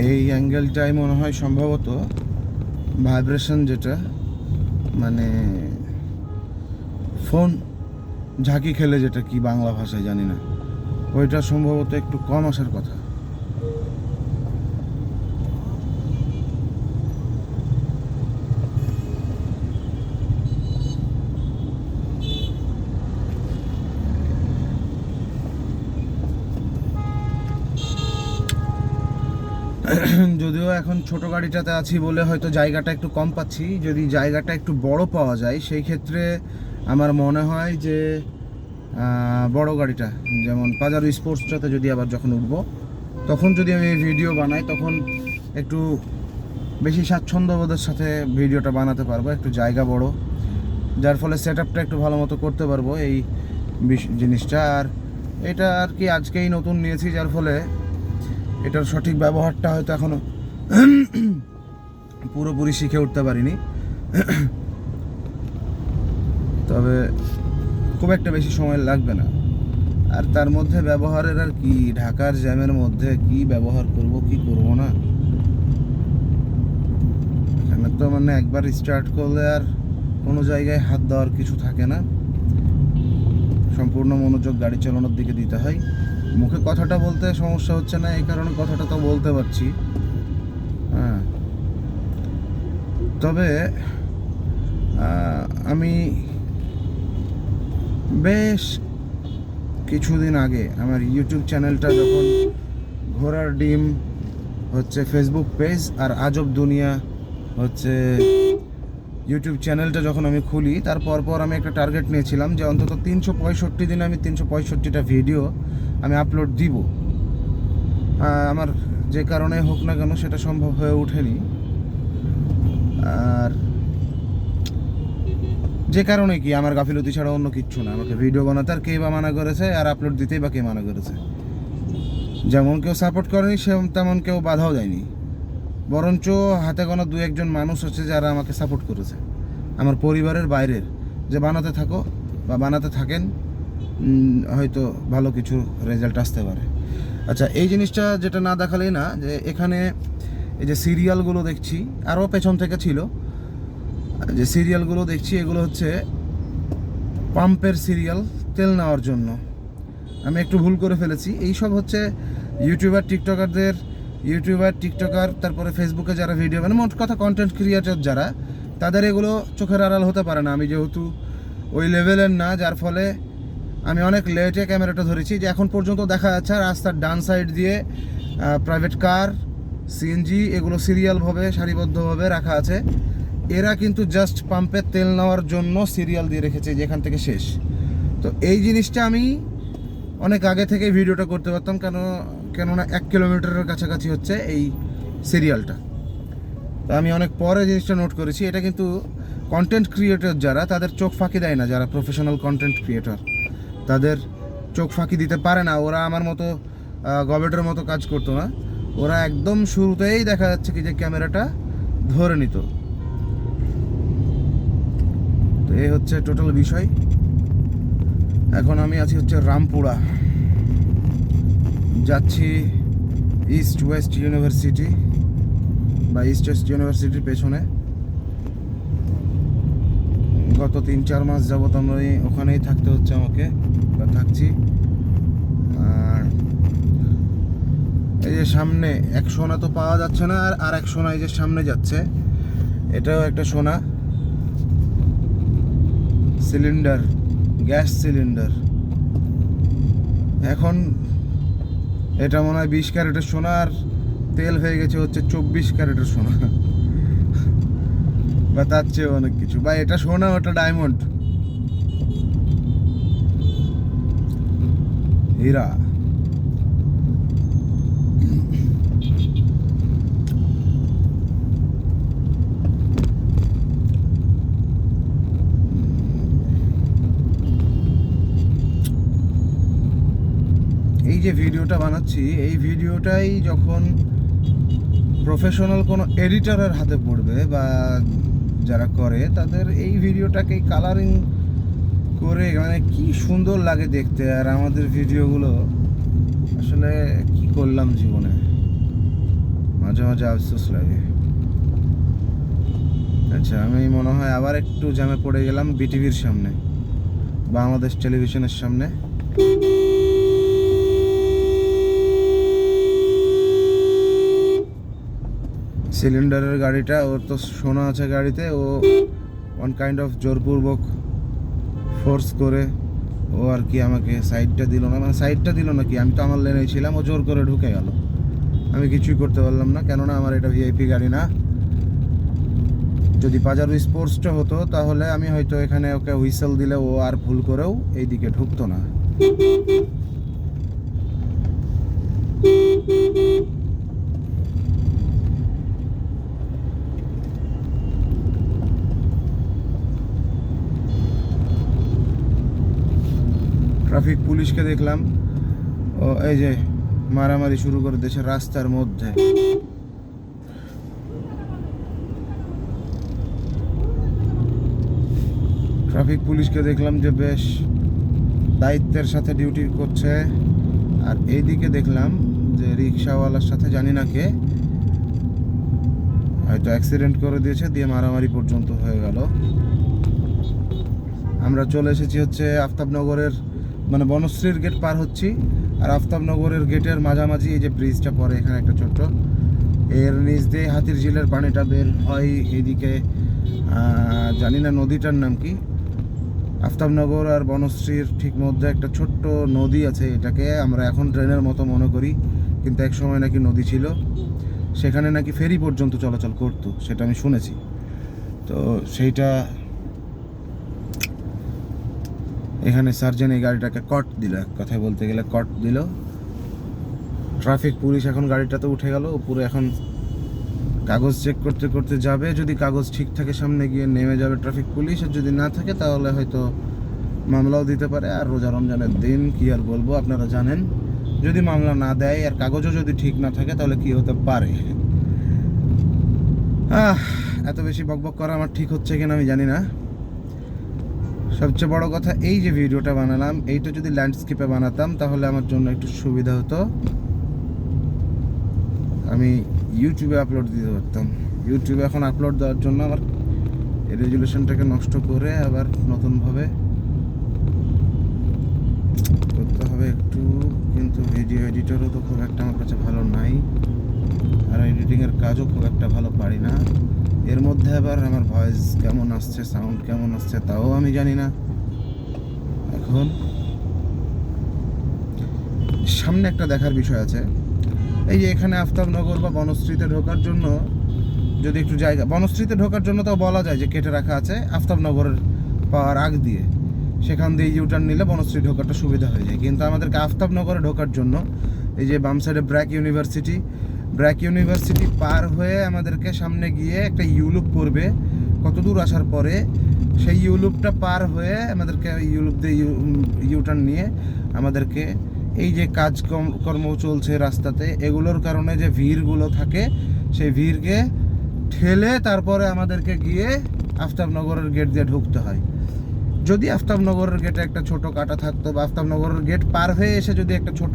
এই অ্যাঙ্গেলটাই মনে হয় সম্ভবত ভাইব্রেশন, যেটা মানে ফোন ঝাঁকি খেলে, যেটা কি বাংলা ভাষায় জানি না, ওইটা সম্ভবত একটু কম আসার কথা। যদিও এখন ছোট গাড়িটাতে আছি বলে হয়তো জায়গাটা একটু কম পাচ্ছি। যদি জায়গাটা একটু বড় পাওয়া যায় সেই ক্ষেত্রে আমার মনে হয় যে বড় গাড়িটা, যেমন পাজারো স্পোর্টসটাতে যদি আবার যখন উঠবো, তখন যদি আমি ভিডিও বানাই তখন একটু বেশি স্বাচ্ছন্দ্যবোধের সাথে ভিডিওটা বানাতে পারবো, একটু জায়গা বড়, যার ফলে সেট আপটা একটু ভালো মতো করতে পারবো এই জিনিসটা। আর এটা আর কি আজকেই নতুন নিয়েছি, যার ফলে এটার সঠিক ব্যবহারটা হয়তো এখনও পুরোপুরি শিখে উঠতে পারিনি। তবে খুব একটা বেশি সময় লাগবে না। আর তার মধ্যে ব্যবহারের আর কি, ঢাকার জ্যামের মধ্যে কি ব্যবহার করব কি করব না, এখানে তো মানে একবার স্টার্ট করলে আর কোনো জায়গায় হাত দেওয়ার কিছু থাকে না, সম্পূর্ণ মনোযোগ গাড়ি চালানোর দিকে দিতে হয়। মুখে কথাটা বলতে সমস্যা হচ্ছে না, এই কারণে কথাটা তো বলতে পারছি। হ্যাঁ, তবে আমি বেশ কিছুদিন আগে আমার ইউটিউব চ্যানেলটা যখন ঘোড়ার ডিম হচ্ছে ফেসবুক পেজ, আর আজব দুনিয়া হচ্ছে ইউটিউব চ্যানেলটা যখন আমি খুলি, তার পর আমি একটা টার্গেট নিয়েছিলাম যে অন্তত 365 দিনে আমি 365টা ভিডিও আমি আপলোড দিব। আমার যে কারণে হোক না কেন সেটা সম্ভব হয়ে ওঠেনি। আর যে কারণে কি, আমার গাফিলতি ছাড়া অন্য কিচ্ছু না। আমাকে ভিডিও বানাতে আর কে বা মানা করেছে, আর আপলোড দিতেই বা কে মানা করেছে? যেমন কেউ সাপোর্ট করেনি, সে তেমন কেউ বাধাও দেয়নি, বরঞ্চ হাতে গোনা দু একজন মানুষ আছে যারা আমাকে সাপোর্ট করেছে, আমার পরিবারের বাইরের, যে বানাতে থাকো বা বানাতে থাকেন, হয়তো ভালো কিছু রেজাল্ট আসতে পারে। আচ্ছা, এই জিনিসটা যেটা না দেখালেই না, যে এখানে এই যে সিরিয়ালগুলো দেখছি, আরও পেছন থেকে ছিল যে সিরিয়ালগুলো দেখছি, এগুলো হচ্ছে পাম্পের সিরিয়াল, তেল নেওয়ার জন্য। আমি একটু ভুল করে ফেলেছি। এইসব হচ্ছে ইউটিউবার টিকটকার, তারপরে ফেসবুকে যারা ভিডিও মানে মোট কথা কন্টেন্ট ক্রিয়েটর যারা, তাদের এগুলো চোখের আড়াল হতে পারে না। আমি যেহেতু ওই লেভেলের না, যার ফলে আমি অনেক লেটে ক্যামেরাটা ধরেছি। যে এখন পর্যন্ত দেখা যাচ্ছে রাস্তার ডান সাইড দিয়ে প্রাইভেট কার, সিএনজি, এগুলো সিরিয়ালভাবে সারিবদ্ধভাবে রাখা আছে। এরা কিন্তু জাস্ট পাম্পের তেল নেওয়ার জন্য সিরিয়াল দিয়ে রেখেছে যেখান থেকে শেষ। তো এই জিনিসটা আমি অনেক আগে থেকে ভিডিওটা করতে পারতাম, কেননা 1 কিলোমিটারের কাছাকাছি হচ্ছে এই সিরিয়ালটা। তো আমি অনেক পরে জিনিসটা নোট করেছি। এটা কিন্তু কন্টেন্ট ক্রিয়েটর যারা, তাদের চোখ ফাঁকি দেয় না, যারা প্রফেশনাল কন্টেন্ট ক্রিয়েটর, তাদের চোখ ফাঁকি দিতে পারে না। ওরা আমার মতো গবেটের মতো কাজ করতো না। ওরা একদম শুরুতেই দেখা যাচ্ছে কি যে ক্যামেরাটা ধরে নিত। তো এই হচ্ছে টোটাল বিষয়। এখন আমি আছি হচ্ছে রামপুরা, যাচ্ছি ইস্ট ওয়েস্ট ইউনিভার্সিটি বা ইস্ট ওয়েস্ট ইউনিভার্সিটির পেছনে। গত 3-4 মাস যাবত আমরা ওখানেই থাকতে হচ্ছে আমাকে, বা থাকছি। আর এই যে সামনে এক সোনা তো পাওয়া যাচ্ছে না, আর এক সোনা এই যে সামনে যাচ্ছে, এটাও একটা সোনা সিলিন্ডার, গ্যাস সিলিন্ডার। এখন এটা মনে হয় 20 ক্যারেটের সোনা, আর তেল হয়ে গেছে হচ্ছে 24 ক্যারেটের সোনা, বা তার চেয়ে অনেক কিছু। বা এটা সোনা, ওটা ডায়মন্ড, হীরা। এই যে ভিডিওটা বানাচ্ছি, এই ভিডিওটাই যখন প্রফেশনাল কোনো এডিটরের হাতে পড়বে বা যারা করে, তাদের এই ভিডিওটাকে কালারিং করে মানে কি সুন্দর লাগে দেখতে। আর আমাদের ভিডিওগুলো আসলে কি করলাম জীবনে, মাঝে মাঝে মাঝে আফসোস লাগে। আচ্ছা, আমি মনে হয় আবার একটু জ্যামে পড়ে গেলাম বিটিভির সামনে, বাংলাদেশ টেলিভিশনের সামনে। সিলিন্ডারের গাড়িটা, ওর তো শোনা আছে গাড়িতে, ও ওয়ান কাইন্ড অফ জোরপূর্বক ফোর্স করে ও আর কি আমাকে সাইডটা দিল না, মানে সাইডটা দিল না কি, আমি তো আমার লেনে ছিলাম, ও জোর করে ঢুকে গেল। আমি কিছুই করতে পারলাম না, কেননা আমার এটা ভিআইপি গাড়ি না। যদি পাজারো স্পোর্টসটা হতো তাহলে আমি হয়তো এখানে ওকে হুইসেল দিলে ও আর ভুল করেও এইদিকে ঢুকতো না। ট্রাফিক পুলিশকে দেখলাম ও এই যে মারামারি শুরু করে দিয়েছে রাস্তার মধ্যে। ট্রাফিক পুলিশকে দেখলাম যে বেশ দায়িত্বের সাথে ডিউটি করছে। আর এইদিকে দেখলাম যে রিক্সাওয়ালার সাথে জানি না কে হয়তো অ্যাক্সিডেন্ট করে দিয়েছে, দিয়ে মারামারি পর্যন্ত হয়ে গেল। আমরা চলে এসেছি হচ্ছে আফতাবনগরের, মানে বনশ্রীর গেট পার হচ্ছি, আর আফতাবনগরের গেটের মাঝামাঝি এই যে ব্রিজটা পড়ে এখানে একটা ছোট্ট, এর নিচ দিয়ে হাতির ঝিলের পানিটা বের হয় এইদিকে। জানি না নদীটার নাম কি। আফতাবনগর আর বনশ্রীর ঠিক মধ্যে একটা ছোট্ট নদী আছে, এটাকে আমরা এখন ট্রেনের মতো মনে করি, কিন্তু এক সময় নাকি নদী ছিল। সেখানে নাকি ফেরি পর্যন্ত চলাচল করতো, সেটা আমি শুনেছি। তো সেইটা এখানে সার্জেন এই গাড়িটাকে কট দিল, এক কথায় বলতে গেলে কট দিল। ট্রাফিক পুলিশ এখন গাড়িটাতে উঠে গেল, পুরো এখন কাগজ চেক করতে করতে যাবে। যদি কাগজ ঠিক থাকে সামনে গিয়ে নেমে যাবে ট্রাফিক পুলিশ, আর যদি না থাকে তাহলে হয়তো মামলাও দিতে পারে। আর রোজা রমজানের দিন কি আর বলবো, আপনারা জানেন, যদি মামলা না দেয় আর কাগজও যদি ঠিক না থাকে তাহলে কি হতে পারে। এত বেশি বকবক করা আমার ঠিক হচ্ছে কিনা আমি জানি না। সবচেয়ে বড় কথা, এই যে ভিডিওটা বানালাম এইটা যদি ল্যান্ডস্কেপে বানাতাম তাহলে আমার জন্য একটু সুবিধা হতো, আমি ইউটিউবে আপলোড দিতে পারতাম। ইউটিউবে এখন আপলোড দেওয়ার জন্য আমার এই রেজুলেশনটাকে নষ্ট করে আবার নতুনভাবে করতে হবে একটু। কিন্তু ভিডিও এডিটরও তো খুব একটা আমার কাছে ভালো নাই, আর এডিটিংয়ের কাজও খুব একটা ভালো পারি না। এর মধ্যে আবার আমার ভয়েস কেমন আসছে, সাউন্ড কেমন আসছে তাও আমি জানি না। এখন সামনে একটা দেখার বিষয় আছে, এই যে এখানে আফতাবনগর বা বনশ্রীতে ঢোকার জন্য যদি একটু জায়গা, বনশ্রীতে ঢোকার জন্য তো বলা যায় যে কেটে রাখা আছে আফতাবনগরের পাওয়ার আগ দিয়ে, সেখান দিয়ে ইউটার্ন নিলে বনশ্রী ঢোকাটা সুবিধা হয়ে যায়। কিন্তু আমাদেরকে আফতাবনগরে ঢোকার জন্য এই যে বাম সাইডে ব্র্যাক ইউনিভার্সিটি পার হয়ে আমাদেরকে সামনে গিয়ে একটা ইউলুপ পড়বে। কত দূর আসার পরে সেই ইউলুপটা পার হয়ে আমাদেরকে ইউলুপ দিয়ে ইউটার্ন নিয়ে আমাদেরকে এই যে কাজকর্ম চলছে রাস্তাতে, এগুলোর কারণে যে ভিড়গুলো থাকে সেই ভিড়কে ঠেলে তারপরে আমাদেরকে গিয়ে আফতাবনগরের গেট দিয়ে ঢুকতে হয়। যদি আফতাবনগরের গেটে একটা ছোট কাটা থাকতো, বা আফতাবনগরের গেট পার হয়ে এসে যদি একটা ছোট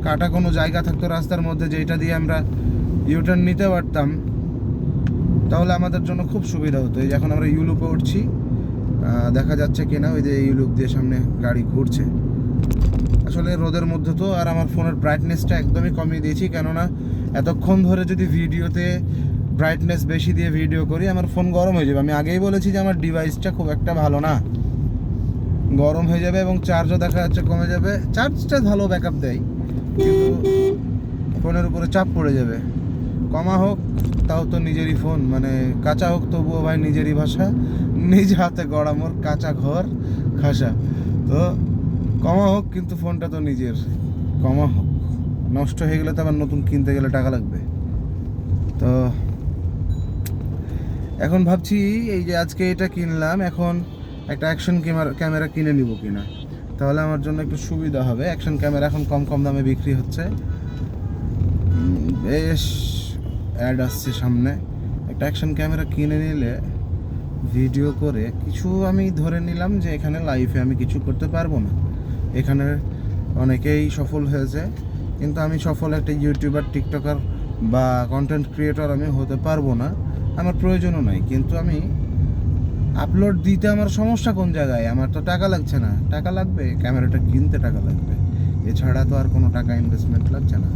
কাটা কোনো জায়গা থাকতো রাস্তার মধ্যে যেটা দিয়ে আমরা ইউটার্ন নিতে পারতাম, তাহলে আমাদের জন্য খুব সুবিধা হতো। এই যে এখন আমরা ইউলুপে উঠছি, দেখা যাচ্ছে কিনা ওই যে ইউলুপ দিয়ে সামনে গাড়ি ঘুরছে। আসলে রোদের মধ্যে তো, আর আমার ফোনের ব্রাইটনেসটা একদমই কমিয়ে দিয়েছি, কেননা এতক্ষণ ধরে যদি ভিডিওতে ব্রাইটনেস বেশি দিয়ে ভিডিও করি আমার ফোন গরম হয়ে যাবে। আমি আগেই বলেছি যে আমার ডিভাইসটা খুব একটা ভালো না, গরম হয়ে যাবে এবং চার্জও দেখা যাচ্ছে কমে যাবে। চার্জটা ভালো ব্যাকআপ দেয়, কিন্তু ফোনের উপরে চাপ পড়ে যাবে। কমা হোক তাও তো নিজেরই ফোন, মানে কাঁচা হোক তবুও ভাই নিজেরই ভাষা, নিজ হাতে গড়া মোর কাঁচা ঘর খাসা। তো কমা হোক, কিন্তু ফোনটা তো নিজের, কমা হোক। নষ্ট হয়ে গেলে তো আবার নতুন কিনতে গেলে টাকা লাগবে। তো এখন ভাবছি এই যে আজকে এটা কিনলাম, এখন একটা অ্যাকশন ক্যামেরা কিনে নিব কিনা, তাহলে আমার জন্য একটু সুবিধা হবে। অ্যাকশন ক্যামেরা এখন কম দামে বিক্রি হচ্ছে, বেশ অ্যাড আসছে সামনে। একটা অ্যাকশন ক্যামেরা কিনে নিলে ভিডিও করে কিছু, আমি ধরে নিলাম যে এখানে লাইফে আমি কিছু করতে পারবো না, এখানে অনেকেই সফল হয়েছে, কিন্তু আমি সফল একটা ইউটিউবার টিকটকার বা কন্টেন্ট ক্রিয়েটর আমি হতে পারবো না, আমার প্রয়োজনও নাই। কিন্তু আমি আপলোড দিতে আমার সমস্যা কোন জায়গায়? আমার তো টাকা লাগছে না। টাকা লাগবে, ক্যামেরাটা কিনতে টাকা লাগবে, এছাড়া তো আর কোনো টাকা ইনভেস্টমেন্ট লাগছে না।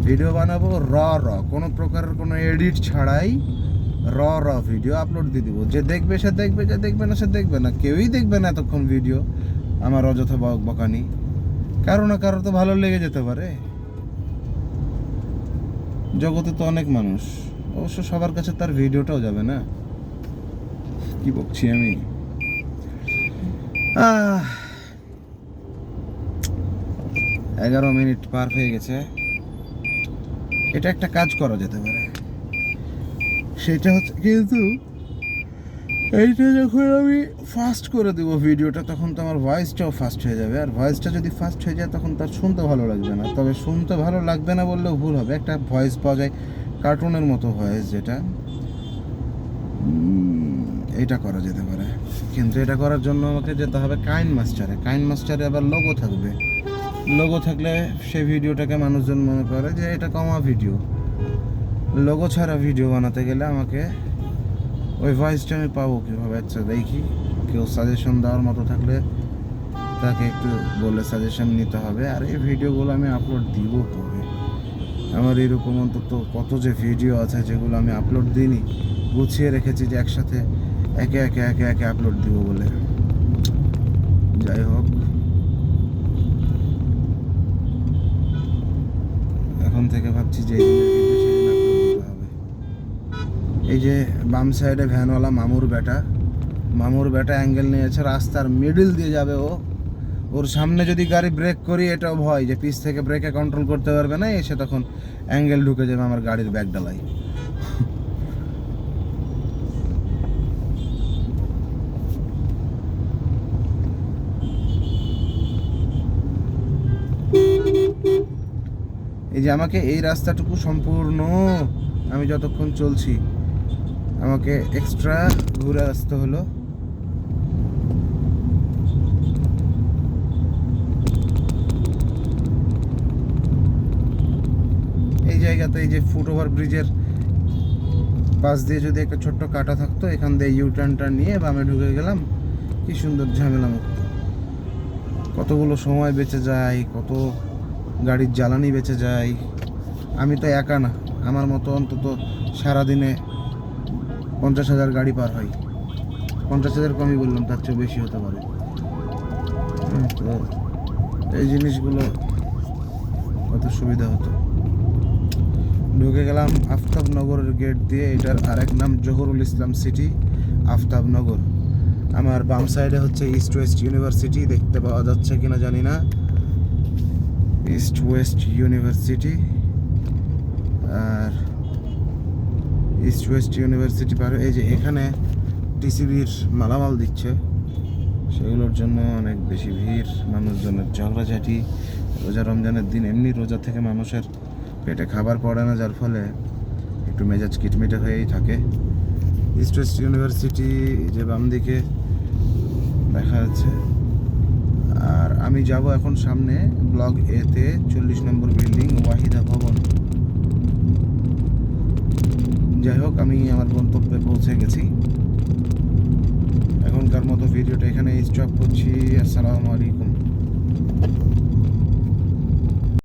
ভিডিও বানাবো কোনো প্রকারের কোনো এডিট ছাড়াই ভিডিও আপলোড দিয়ে দিব। যে দেখবে সে দেখবে, যে দেখবে না সে দেখবে না। কেউই দেখবে না এতক্ষণ ভিডিও আমার অযথা বকানি। কারো না কারো তো ভালো লেগে যেতে পারে। জগতে তো অনেক মানুষ, অবশ্য সবার কাছে তার ভিডিওটাও যাবে না। কি বকছি আমি? 11 মিনিট পার হয়ে গেছে। এটা একটা কাজ করা যেতে পারে, সেটা হচ্ছে কিন্তু এইটা যখন আমি ফাস্ট করে দেবো ভিডিওটা, তখন তো আমার ভয়েসটাও ফাস্ট হয়ে যাবে। আর ভয়েসটা যদি ফাস্ট হয়ে যায় তখন তার শুনতে ভালো লাগবে না। তবে শুনতে ভালো লাগবে না বললেও ভুল হবে, একটা ভয়েস পাওয়া যায় কার্টুনের মতো ভয়েস, যেটা এটা করা যেতে পারে। কিন্তু এটা করার জন্য আমাকে যেতে হবে কাইন মাস্টারে আবার লোগো থাকবে। লোগো থাকলে সেই ভিডিওটাকে মানুষজন মনে করে যে এটা কমা ভিডিও। লোগো ছাড়া ভিডিও বানাতে গেলে আমাকে ওই ভয়েসটা আমি পাবো কীভাবে? আচ্ছা দেখি, কেউ সাজেশন দেওয়ার মতো থাকলে তাকে একটু বলে সাজেশন নিতে হবে। আর এই ভিডিওগুলো আমি আপলোড দিব কবে? আমার এরকম অন্তত কত যে ভিডিও আছে যেগুলো আমি আপলোড দিইনি, গুছিয়ে রেখেছি যে একসাথে একে একে আপলোড দিব বলে। যাই হোক, এখন থেকে ভাবছি যে এই দিনের ভিডিও সেদিন আপলোড দিতে হবে। এই যে বাম সাইডে ভ্যানওয়ালা মামুর বেটা অ্যাঙ্গেল নিয়েছে, রাস্তার মিডল দিয়ে যাবে ও। ওর সামনে যদি গাড়ি ব্রেক করি, এটাও ভয় যে পিছ থেকে ব্রেকে কন্ট্রোল করতে পারবে না, এসে তখন অ্যাঙ্গেল ঢুকে যাবে আমার গাড়ির ব্যাক ডালাই। এই যে আমাকে এই রাস্তাটুকু সম্পূর্ণ আমি যতক্ষণ চলছি আমাকে এক্সট্রা ঘুরে আসতে হলো। এই জায়গাতে এই যে ফুটওভার ব্রিজের পাশ দিয়ে যদি একটা ছোট্ট কাটা থাকতো, এখান দিয়ে ইউটার্নটা নিয়ে বামে ঢুকে গেলাম, কি সুন্দর ঝামেলা মুক্ত। কতগুলো সময় বেঁচে যায়, কত গাড়ির জ্বালানি বেঁচে যায়। আমি তো একা না, আমার মতো অন্তত সারাদিনে 50,000 গাড়ি পার হয়। 50,000 কমই বললাম, তার চেয়ে বেশি হতে পারে। তো এই জিনিসগুলো কত সুবিধা হতো। ঢুকে গেলাম আফতাবনগরের গেট দিয়ে। এটার আরেক নাম জহুরুল ইসলাম সিটি, আফতাবনগর। আমার বাম সাইডে হচ্ছে ইস্ট ওয়েস্ট ইউনিভার্সিটি, দেখতে পাওয়া যাচ্ছে কিনা জানি না। ইস্ট ওয়েস্ট ইউনিভার্সিটি, আর ইস্ট ওয়েস্ট ইউনিভার্সিটি পারে এই যে এখানে টিসিবির মালামাল দিচ্ছে, সেগুলোর জন্য অনেক বেশি ভিড়, মানুষজনের ঝগড়াঝাটি। রোজা রমজানের দিন এমনি রোজা থেকে মানুষের পেটে খাবার পড়ে না, যার ফলে একটু মেজাজ কিটমিটে হয়েই থাকে। ইস্ট ওয়েস্ট ইউনিভার্সিটি যে বাম দিকে দেখা যাচ্ছে। আর আমি যাব এখন সামনে ব্লক এতে 40 নম্বর বিল্ডিং, ওয়াহিদা ভবন। যাই হোক, আমি আমার গন্তব্যে পৌঁছে গেছি। এখনকার মতো ভিডিওটা এখানে স্টপ করছি। আসসালামু আলাইকুম।